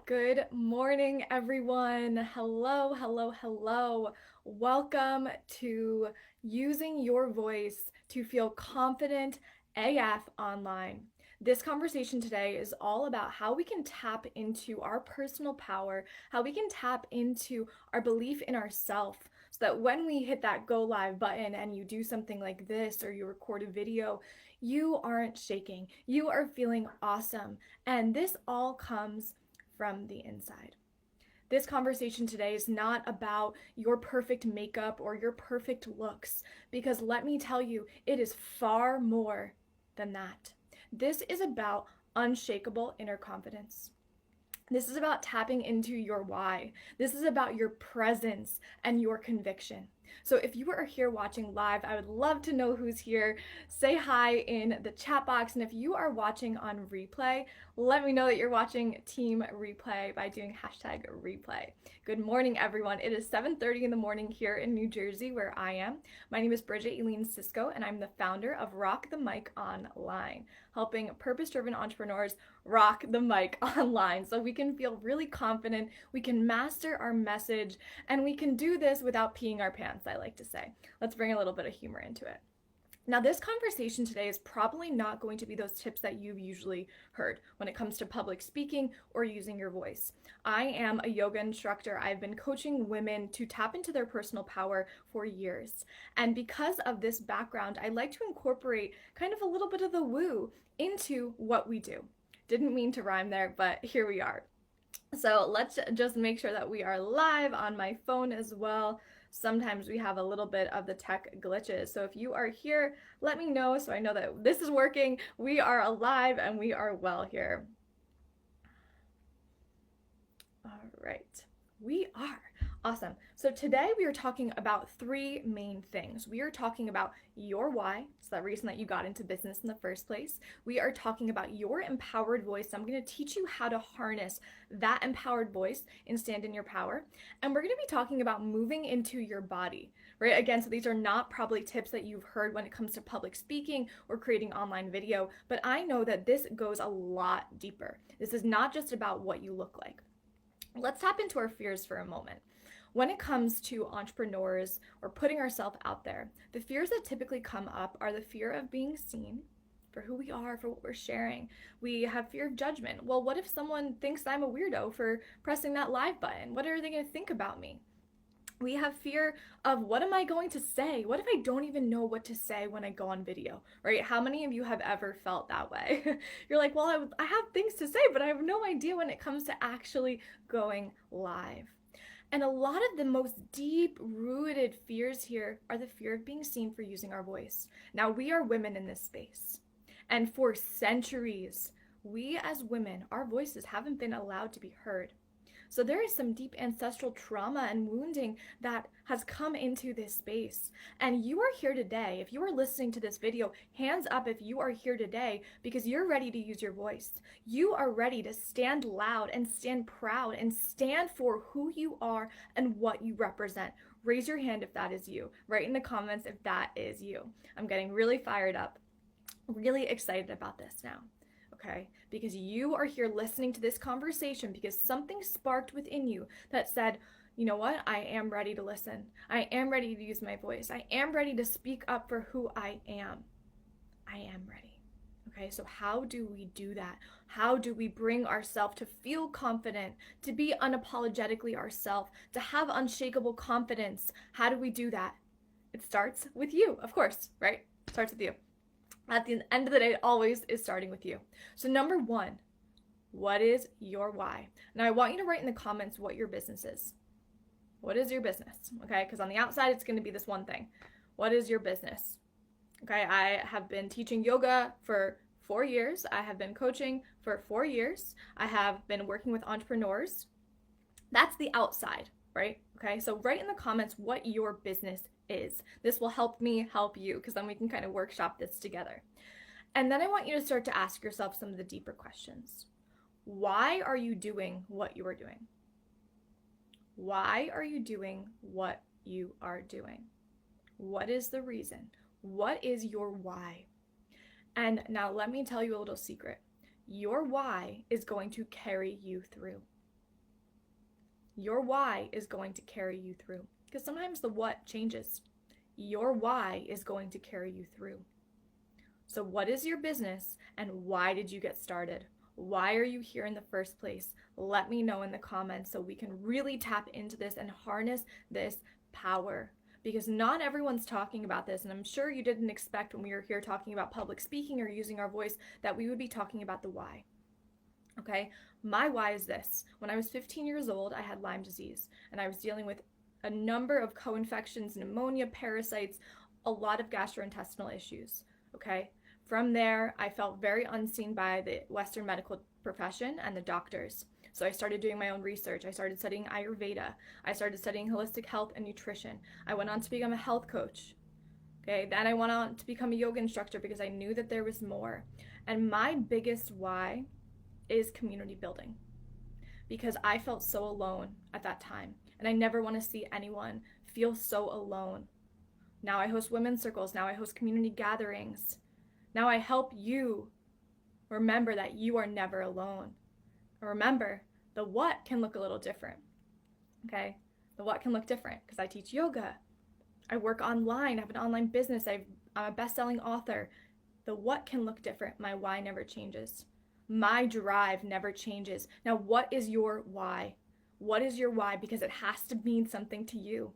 Good morning, everyone. Hello, hello, hello. Welcome to Using Your Voice to Feel Confident AF Online. This conversation today is all about how we can tap into our personal power, how we can tap into our belief in ourselves, so that when we hit that go live button and you do something like this or you record a video, you aren't shaking. You are feeling awesome. And this all comes from the inside. This conversation today is not about your perfect makeup or your perfect looks, because let me tell you, it is far more than that. This is about unshakable inner confidence. This is about tapping into your why. This is about your presence and your conviction. So if you are here watching live, I would love to know who's here. Say hi in the chat box. And if you are watching on replay, let me know that you're watching Team Replay by doing hashtag replay. Good morning, everyone. It is 7:30 in the morning here in New Jersey, where I am. My name is Bridget Eileen Cisco, and I'm the founder of Rock the Mic Online, helping purpose-driven entrepreneurs rock the mic online so we can feel really confident, we can master our message, and we can do this without peeing our pants, I like to say. Let's bring a little bit of humor into it. Now, this conversation today is probably not going to be those tips that you've usually heard when it comes to public speaking or using your voice. I am a yoga instructor. I've been coaching women to tap into their personal power for years. And because of this background, I like to incorporate kind of a little bit of the woo into what we do. Didn't mean to rhyme there, but here we are. So let's just make sure that we are live on my phone as well. Sometimes we have a little bit of the tech glitches. So if you are here, let me know so I know that this is working. We are alive and we are well here. All right, we are. Awesome. So today we are talking about three main things. We are talking about your why, so that reason that you got into business in the first place. We are talking about your empowered voice. I'm going to teach you how to harness that empowered voice and stand in your power. And we're going to be talking about moving into your body, right? Again, so these are not probably tips that you've heard when it comes to public speaking or creating online video, but I know that this goes a lot deeper. This is not just about what you look like. Let's tap into our fears for a moment. When it comes to entrepreneurs or putting ourselves out there, the fears that typically come up are the fear of being seen for who we are, for what we're sharing. We have fear of judgment. Well, what if someone thinks I'm a weirdo for pressing that live button? What are they going to think about me? We have fear of, what am I going to say? What if I don't even know what to say when I go on video, right? How many of you have ever felt that way? You're like, well, I have things to say, but I have no idea when it comes to actually going live. And a lot of the most deep-rooted fears here are the fear of being seen for using our voice. Now, we are women in this space. And for centuries, we as women, our voices haven't been allowed to be heard. So there is some deep ancestral trauma and wounding that has come into this space. And you are here today. If you are listening to this video, hands up if you are here today because you're ready to use your voice. You are ready to stand loud and stand proud and stand for who you are and what you represent. Raise your hand if that is you. Write in the comments if that is you. I'm getting really fired up, really excited about this now. Okay, because you are here listening to this conversation because something sparked within you that said, you know what, I am ready to listen. I am ready to use my voice. I am ready to speak up for who I am. I am ready. Okay, so how do we do that? How do we bring ourselves to feel confident, to be unapologetically ourselves, to have unshakable confidence? How do we do that? It starts with you, of course, right? It starts with you. At the end of the day, it always is starting with you. So number one, what is your why? Now I want you to write in the comments what your business is. What is your business? Okay, because on the outside, it's going to be this one thing. What is your business? Okay, I have been teaching yoga for 4 years. I have been coaching for 4 years. I have been working with entrepreneurs. That's the outside, right? Okay, so write in the comments what your business is. This will help me help you because then we can kind of workshop this together. And then I want you to start to ask yourself some of the deeper questions. Why are you doing what you are doing? Why are you doing what you are doing? What is the reason? What is your why? And now let me tell you a little secret. Your why is going to carry you through. Your why is going to carry you through. Because sometimes the what changes. Your why is going to carry you through. So what is your business and why did you get started? Why are you here in the first place? Let me know in the comments so we can really tap into this and harness this power. Because not everyone's talking about this, and I'm sure you didn't expect when we were here talking about public speaking or using our voice that we would be talking about the why. Okay, my why is this. When I was 15 years old, I had Lyme disease, and I was dealing with a number of co-infections, pneumonia, parasites, a lot of gastrointestinal issues. Okay, from there, I felt very unseen by the Western medical profession and the doctors. So I started doing my own research. I started studying Ayurveda. I started studying holistic health and nutrition. I went on to become a health coach. Okay, then I went on to become a yoga instructor because I knew that there was more. And my biggest why is community building, because I felt so alone at that time, and I never want to see anyone feel so alone. Now I host women's circles. Now I host community gatherings. Now I help you remember that you are never alone. Remember, the what can look a little different. Okay, the what can look different because I teach yoga. I work online. I have an online business. I'm a best-selling author. The what can look different. My why never changes. My drive never changes. Now, what is your why? What is your why? Because it has to mean something to you.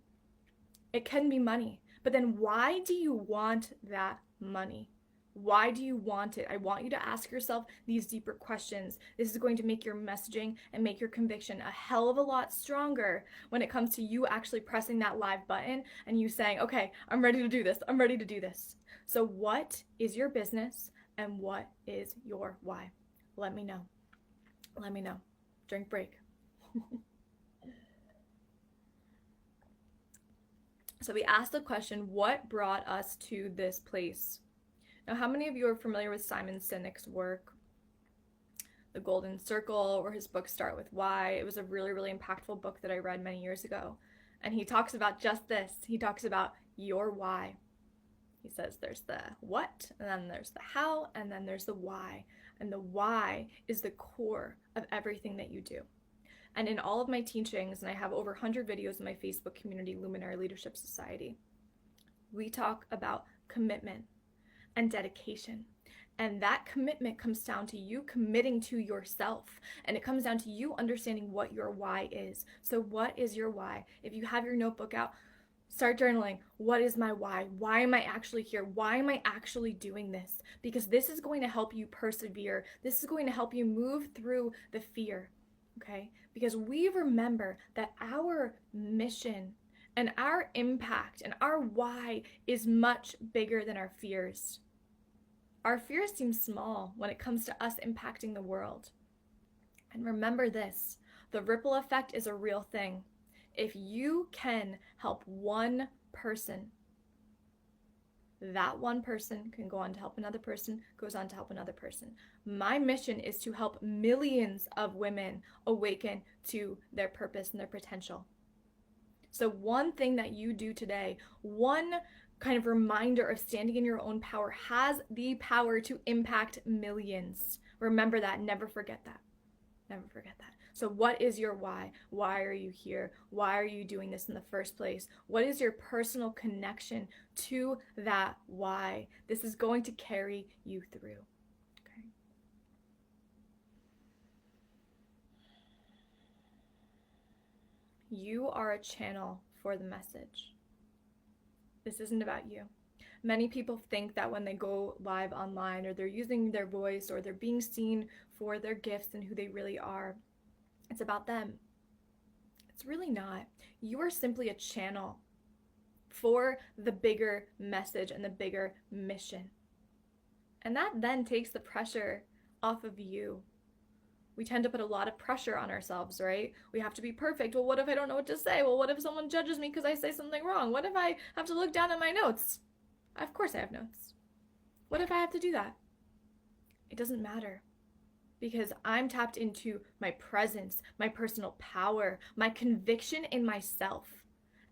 It can be money, but then why do you want that money? Why do you want it? I want you to ask yourself these deeper questions. This is going to make your messaging and make your conviction a hell of a lot stronger when it comes to you actually pressing that live button and you saying, okay, I'm ready to do this. I'm ready to do this. So what is your business and what is your why? Let me know. Let me know. Drink break. So we asked the question, what brought us to this place? Now, how many of you are familiar with Simon Sinek's work? The Golden Circle, or his book Start With Why. It was a really, really impactful book that I read many years ago. And he talks about just this. He talks about your why. He says there's the what, and then there's the how, and then there's the why. And the why is the core of everything that you do. And in all of my teachings, and I have over 100 videos in my Facebook community, Luminary Leadership Society, we talk about commitment and dedication. And that commitment comes down to you committing to yourself. And it comes down to you understanding what your why is. So what is your why? If you have your notebook out, start journaling. What is my why? Why am I actually here? Why am I actually doing this? Because this is going to help you persevere. This is going to help you move through the fear. Okay? Because we remember that our mission and our impact and our why is much bigger than our fears. Our fears seem small when it comes to us impacting the world. And remember this, the ripple effect is a real thing. If you can help one person, that one person can go on to help another person, goes on to help another person. My mission is to help millions of women awaken to their purpose and their potential. So one thing that you do today, one kind of reminder of standing in your own power has the power to impact millions. Remember that. Never forget that. Never forget that. So what is your why? Why are you here? Why are you doing this in the first place? What is your personal connection to that why? This is going to carry you through. Okay. You are a channel for the message. This isn't about you. Many people think that when they go live online or they're using their voice or they're being seen for their gifts and who they really are, it's about them. It's really not. You are simply a channel for the bigger message and the bigger mission. And that then takes the pressure off of you. We tend to put a lot of pressure on ourselves, right? We have to be perfect. Well, what if I don't know what to say? Well, what if someone judges me because I say something wrong? What if I have to look down at my notes? Of course I have notes. What if I have to do that? It doesn't matter. Because I'm tapped into my presence, my personal power, my conviction in myself.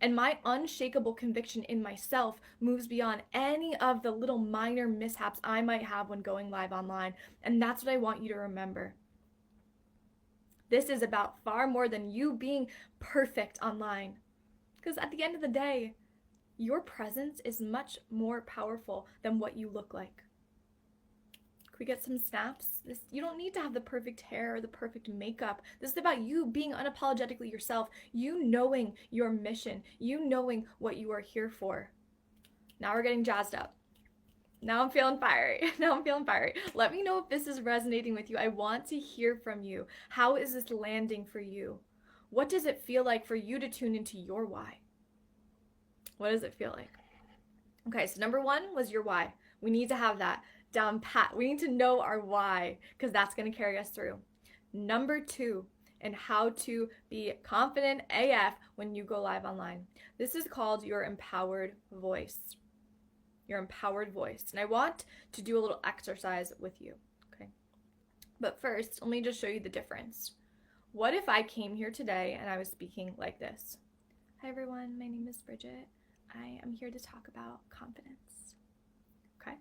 And my unshakable conviction in myself moves beyond any of the little minor mishaps I might have when going live online. And that's what I want you to remember. This is about far more than you being perfect online. Because at the end of the day, your presence is much more powerful than what you look like. Can we get some snaps? You don't need to have the perfect hair or the perfect makeup. This is about you being unapologetically yourself, you knowing your mission, you knowing what you are here for. Now we're getting jazzed up. Now I'm feeling fiery. Let me know if this is resonating with you. I want to hear from you. How is this landing for you? What does it feel like for you to tune into your why? What does it feel like? Okay, so number one was your why. We need to have that down pat. We need to know our why because that's going to carry us through. Number two, and how to be confident AF when you go live online. This is called your empowered voice. Your empowered voice. And I want to do a little exercise with you, okay? But first, let me just show you the difference. What if I came here today and I was speaking like this? Hi everyone, my name is Bridget. I am here to talk about confidence. Okay?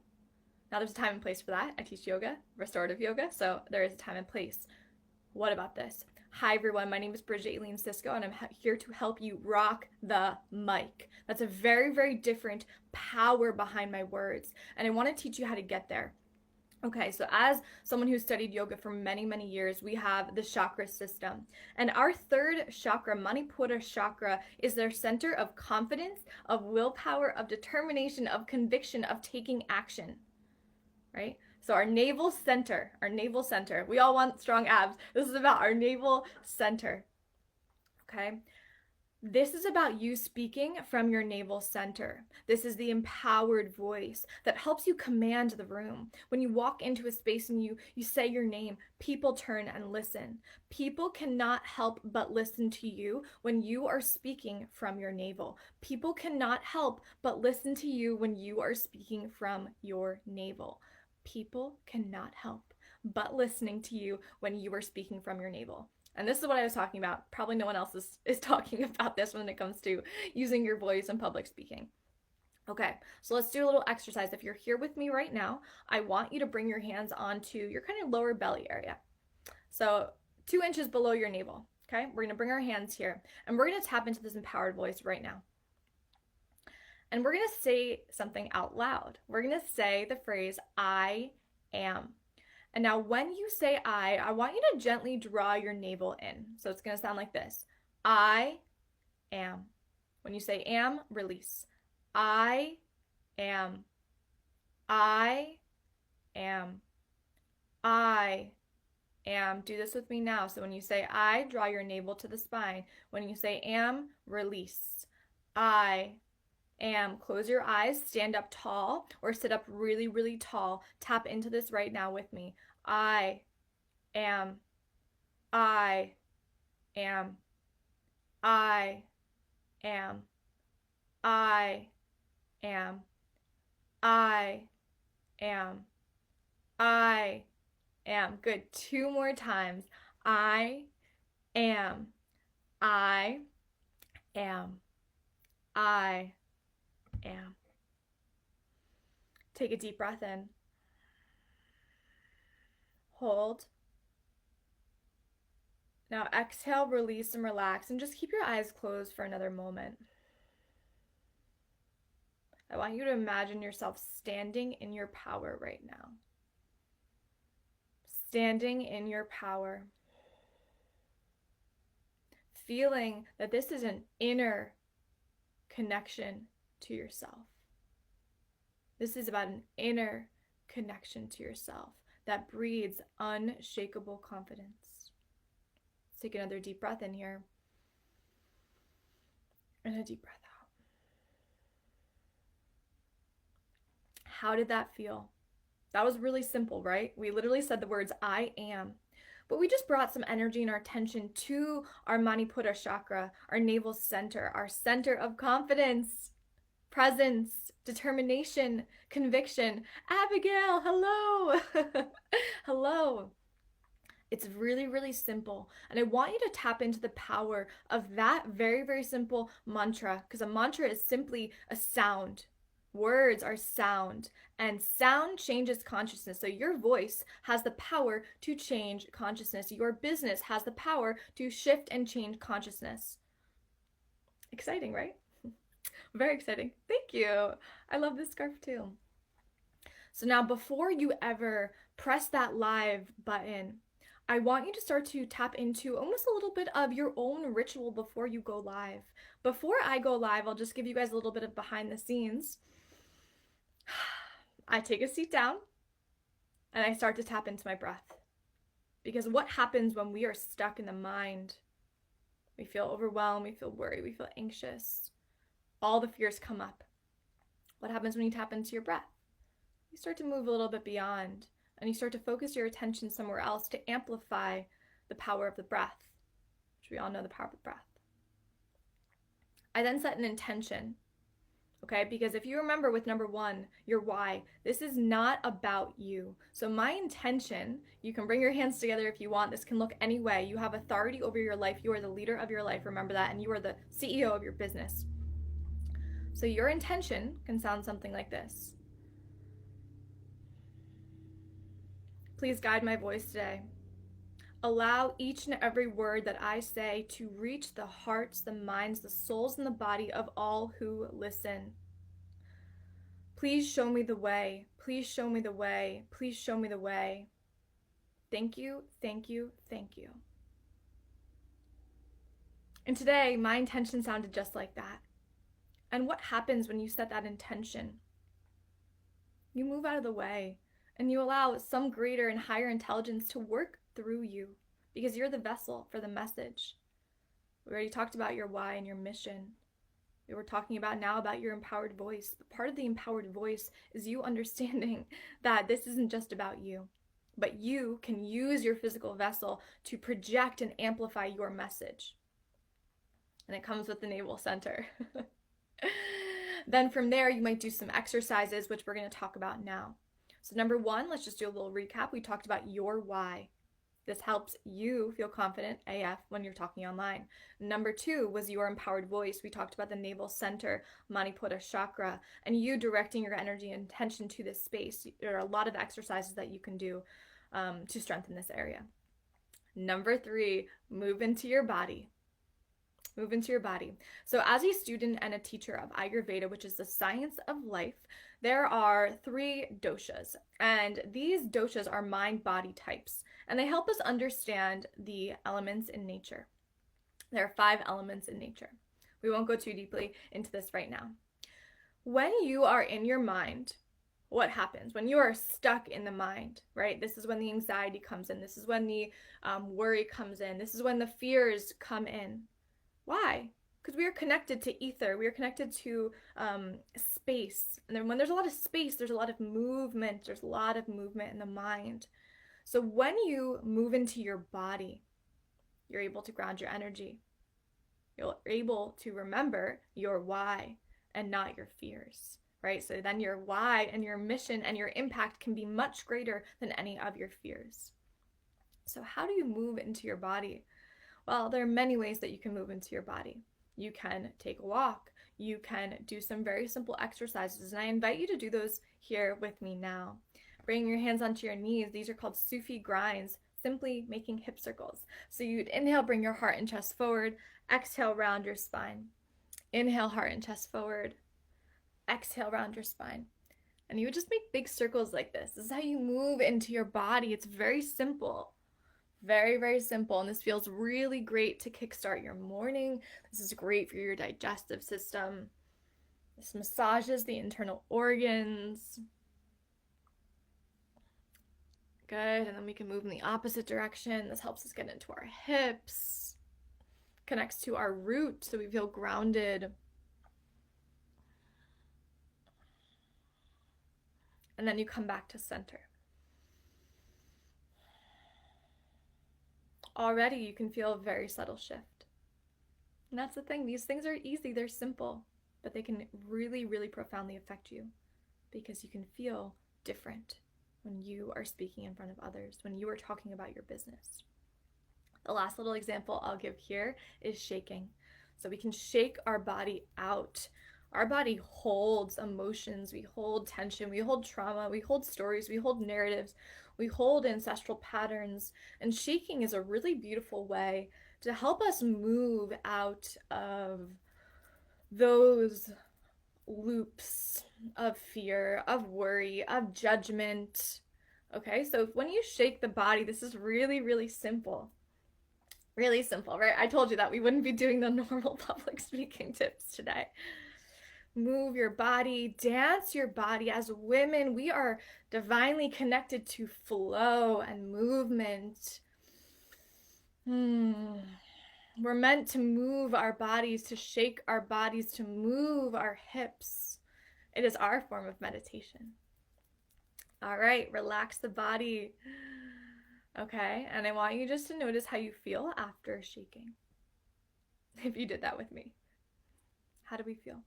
Now there's a time and place for that. I teach yoga, restorative yoga, so there is a time and place. What about this? Hi everyone, my name is Bridget Aileen Cisco and I'm here to help you rock the mic. That's a very, very different power behind my words, and I want to teach you how to get there. Okay, so as someone who studied yoga for many, many years, we have the chakra system. And our third chakra, Manipura chakra, is their center of confidence, of willpower, of determination, of conviction, of taking action, right? So our navel center, we all want strong abs. This is about our navel center, okay? This is about you speaking from your navel center. This is the empowered voice that helps you command the room. When you walk into a space and you say your name, people turn and listen. People cannot help but listen to you when you are speaking from your navel. People cannot help but listen to you when you are speaking from your navel. People cannot help but listening to you when you are speaking from your navel. And this is what I was talking about. Probably no one else is talking about this when it comes to using your voice in public speaking. Okay, so let's do a little exercise. If you're here with me right now, I want you to bring your hands onto your kind of lower belly area. So 2 inches below your navel, okay? We're gonna bring our hands here and we're gonna tap into this empowered voice right now. And we're gonna say something out loud. We're gonna say the phrase, I am. And now when you say I want you to gently draw your navel in. So it's going to sound like this. I am. When you say am, release. I am. I am. I am. Do this with me now. So when you say I, draw your navel to the spine. When you say am, release. I am. Close your eyes, stand up tall, or sit up really, really tall. Tap into this right now with me. I am. I am. I am. I am. I am. I am. Good. 2 more times. I am. I am. I am. Take a deep breath in. Hold. Now exhale, release, and relax, and just keep your eyes closed for another moment. I want you to imagine yourself standing in your power right now. Standing in your power. Feeling that this is an inner connection to yourself. This is about an inner connection to yourself that breeds unshakable confidence. Let's take another deep breath in here. And a deep breath out. How did that feel? That was really simple, right? We literally said the words, I am. But we just brought some energy and our attention to our Manipura chakra, our navel center, our center of confidence, presence, determination, conviction. Abigail, hello. Hello. It's really, really simple. And I want you to tap into the power of that very, very simple mantra, because a mantra is simply a sound. Words are sound, and sound changes consciousness. So your voice has the power to change consciousness. Your business has the power to shift and change consciousness. Exciting, right? Very exciting. Thank you. I love this scarf too. So now before you ever press that live button, I want you to start to tap into almost a little bit of your own ritual before you go live. Before I go live, I'll just give you guys a little bit of behind the scenes. I take a seat down and I start to tap into my breath. Because what happens when we are stuck in the mind? We feel overwhelmed, we feel worried, we feel anxious. All the fears come up. What happens when you tap into your breath? You start to move a little bit beyond, and you start to focus your attention somewhere else to amplify the power of the breath, which we all know the power of the breath. I then set an intention, okay? Because if you remember with number 1, your why, this is not about you. So my intention, you can bring your hands together if you want. This can look any way. You have authority over your life. You are the leader of your life. Remember that. And you are the CEO of your business. So your intention can sound something like this. Please guide my voice today. Allow each and every word that I say to reach the hearts, the minds, the souls, and the body of all who listen. Please show me the way. Please show me the way. Please show me the way. Thank you, thank you, thank you. And today, my intention sounded just like that. And what happens when you set that intention? You move out of the way and you allow some greater and higher intelligence to work through you because you're the vessel for the message. We already talked about your why and your mission. We were talking about now about your empowered voice. But part of the empowered voice is you understanding that this isn't just about you, but you can use your physical vessel to project and amplify your message. And it comes with the navel center. Then from there, you might do some exercises, which we're going to talk about now. So number 1, let's just do a little recap. We talked about your why. This helps you feel confident AF when you're talking online. Number 2 was your empowered voice. We talked about the navel center, Manipura chakra, and you directing your energy and attention to this space. There are a lot of exercises that you can do to strengthen this area. Number 3, move into your body. Move into your body. So as a student and a teacher of Ayurveda, which is the science of life, there are 3 doshas. And these doshas are mind-body types. And they help us understand the elements in nature. There are 5 elements in nature. We won't go too deeply into this right now. When you are in your mind, what happens? When you are stuck in the mind, right? This is when the anxiety comes in. This is when the worry comes in. This is when the fears come in. Why? Because we are connected to ether. We are connected to space. And then when there's a lot of space, there's a lot of movement. There's a lot of movement in the mind. So when you move into your body, you're able to ground your energy. You're able to remember your why and not your fears, right? So then your why and your mission and your impact can be much greater than any of your fears. So how do you move into your body? Well, there are many ways that you can move into your body. You can take a walk. You can do some very simple exercises, and I invite you to do those here with me now. Bring your hands onto your knees. These are called Sufi grinds, simply making hip circles. So you'd inhale, bring your heart and chest forward. Exhale, round your spine. Inhale, heart and chest forward. Exhale, round your spine. And you would just make big circles like this. This is how you move into your body. It's very simple. Very, very simple. And this feels really great to kickstart your morning. This is great for your digestive system. This massages the internal organs. Good. And then we can move in the opposite direction. This helps us get into our hips. Connects to our root so we feel grounded. And then you come back to center. Already you can feel a very subtle shift. And that's the thing. These things are easy. They're simple. But they can really, really profoundly affect you. Because you can feel different when you are speaking in front of others. When you are talking about your business. The last little example I'll give here is shaking. So we can shake our body out. Our body holds emotions, we hold tension, we hold trauma, we hold stories, we hold narratives, we hold ancestral patterns. And shaking is a really beautiful way to help us move out of those loops of fear, of worry, of judgment. Okay, so when you shake the body, this is really, really simple. Really simple, right? I told you that we wouldn't be doing the normal public speaking tips today. Move your body, dance your body. As women, we are divinely connected to flow and movement. We're meant to move our bodies, to shake our bodies, to move our hips. It is our form of meditation. All right, relax the body. Okay, and I want you just to notice how you feel after shaking. If you did that with me, how do we feel?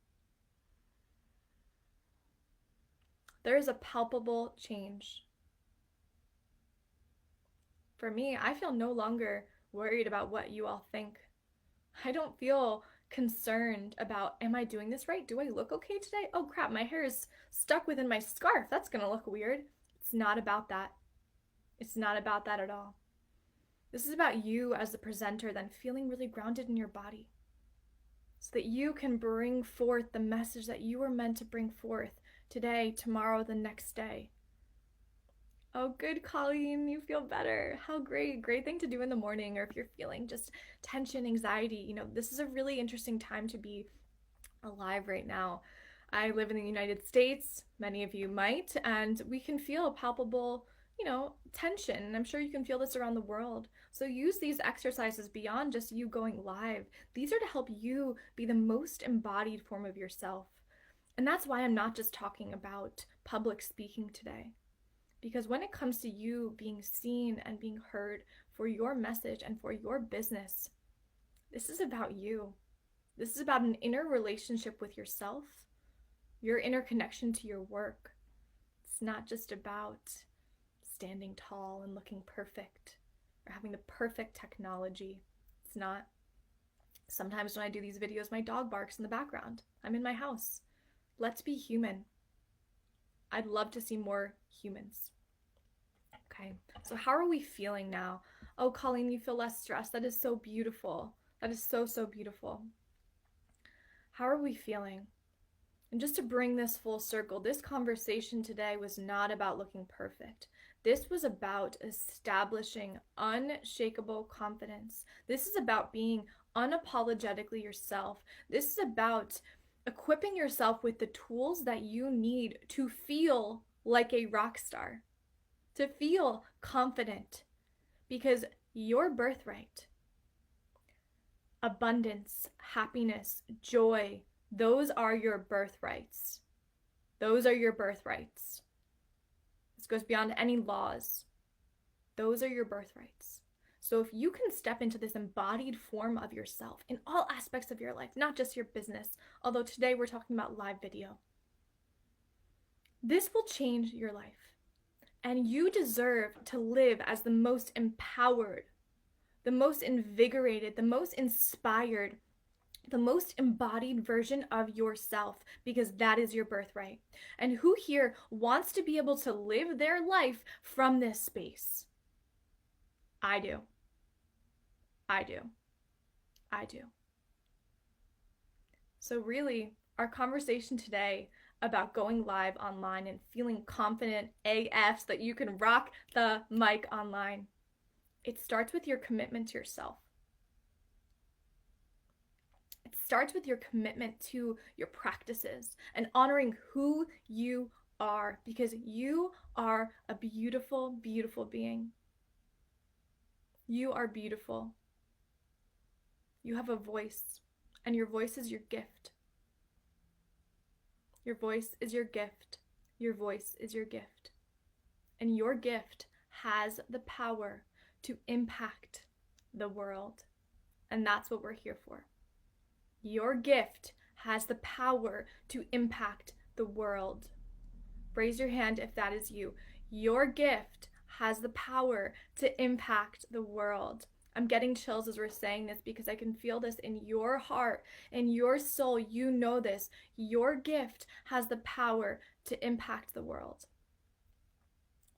There is a palpable change. For me, I feel no longer worried about what you all think. I don't feel concerned about, am I doing this right? Do I look okay today? Oh crap, my hair is stuck within my scarf. That's gonna look weird. It's not about that. It's not about that at all. This is about you as the presenter then feeling really grounded in your body so that you can bring forth the message that you were meant to bring forth today, tomorrow, the next day. Oh, good, Colleen. You feel better. How great. Great thing to do in the morning, or if you're feeling just tension, anxiety. This is a really interesting time to be alive right now. I live in the United States. Many of you might, and we can feel palpable, tension. I'm sure you can feel this around the world. So use these exercises beyond just you going live. These are to help you be the most embodied form of yourself. And that's why I'm not just talking about public speaking today. Because when it comes to you being seen and being heard for your message and for your business, this is about you. This is about an inner relationship with yourself, your inner connection to your work. It's not just about standing tall and looking perfect or having the perfect technology. It's not. Sometimes when I do these videos, my dog barks in the background. I'm in my house. Let's be human. I'd love to see more humans. Okay, so how are we feeling now? Oh, Colleen, you feel less stressed. That is so beautiful. That is so, so beautiful. How are we feeling? And just to bring this full circle, this conversation today was not about looking perfect. This was about establishing unshakable confidence. This is about being unapologetically yourself. This is about equipping yourself with the tools that you need to feel like a rock star, to feel confident, because your birthright, abundance, happiness, joy, those are your birthrights. Those are your birthrights. This goes beyond any laws. Those are your birthrights. So if you can step into this embodied form of yourself in all aspects of your life, not just your business, although today we're talking about live video, this will change your life. And you deserve to live as the most empowered, the most invigorated, the most inspired, the most embodied version of yourself, because that is your birthright. And who here wants to be able to live their life from this space? I do. I do. I do. So really, our conversation today about going live online and feeling confident AF so that you can rock the mic online, it starts with your commitment to yourself. It starts with your commitment to your practices and honoring who you are, because you are a beautiful, beautiful being. You are beautiful. You have a voice, and your voice is your gift. Your voice is your gift. Your voice is your gift. And your gift has the power to impact the world. And that's what we're here for. Your gift has the power to impact the world. Raise your hand if that is you. Your gift has the power to impact the world. I'm getting chills as we're saying this because I can feel this in your heart, in your soul. You know this. Your gift has the power to impact the world.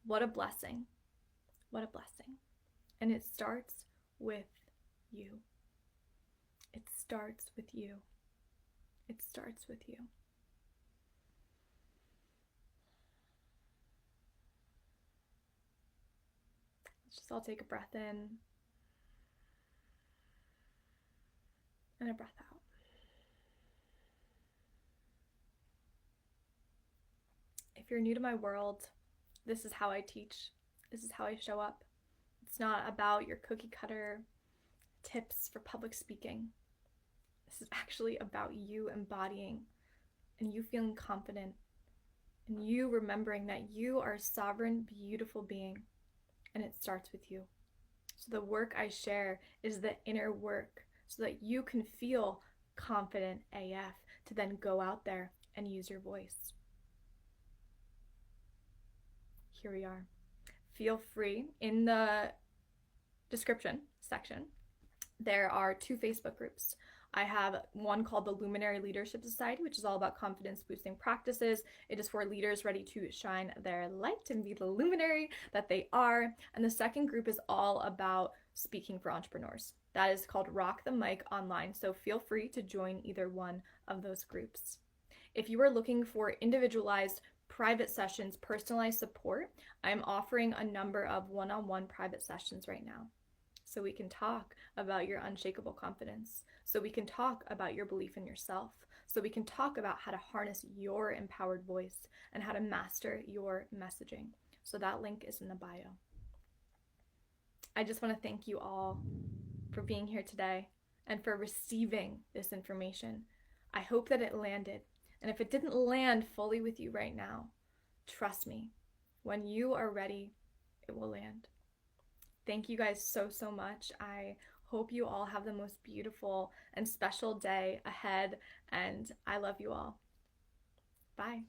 What a blessing. What a blessing. And it starts with you. It starts with you. It starts with you. Let's just all take a breath in and a breath out. If you're new to my world, this is how I teach. This is how I show up. It's not about your cookie cutter tips for public speaking. This is actually about you embodying and you feeling confident and you remembering that you are a sovereign, beautiful being, and it starts with you. So the work I share is the inner work so that you can feel confident AF to then go out there and use your voice. Here we are. Feel free. In the description section, there are 2 Facebook groups. I have one called the Luminary Leadership Society, which is all about confidence boosting practices. It is for leaders ready to shine their light and be the luminary that they are. And the second group is all about speaking for entrepreneurs. That is called Rock the Mic Online. So feel free to join either one of those groups. If you are looking for individualized private sessions, personalized support, I'm offering a number of one-on-one private sessions right now. So we can talk about your unshakable confidence. So we can talk about your belief in yourself. So we can talk about how to harness your empowered voice and how to master your messaging. So that link is in the bio. I just want to thank you all for being here today and for receiving this information. I hope that it landed. And if it didn't land fully with you right now, trust me, when you are ready, it will land. Thank you guys so much. I hope you all have the most beautiful and special day ahead, and I love you all. Bye.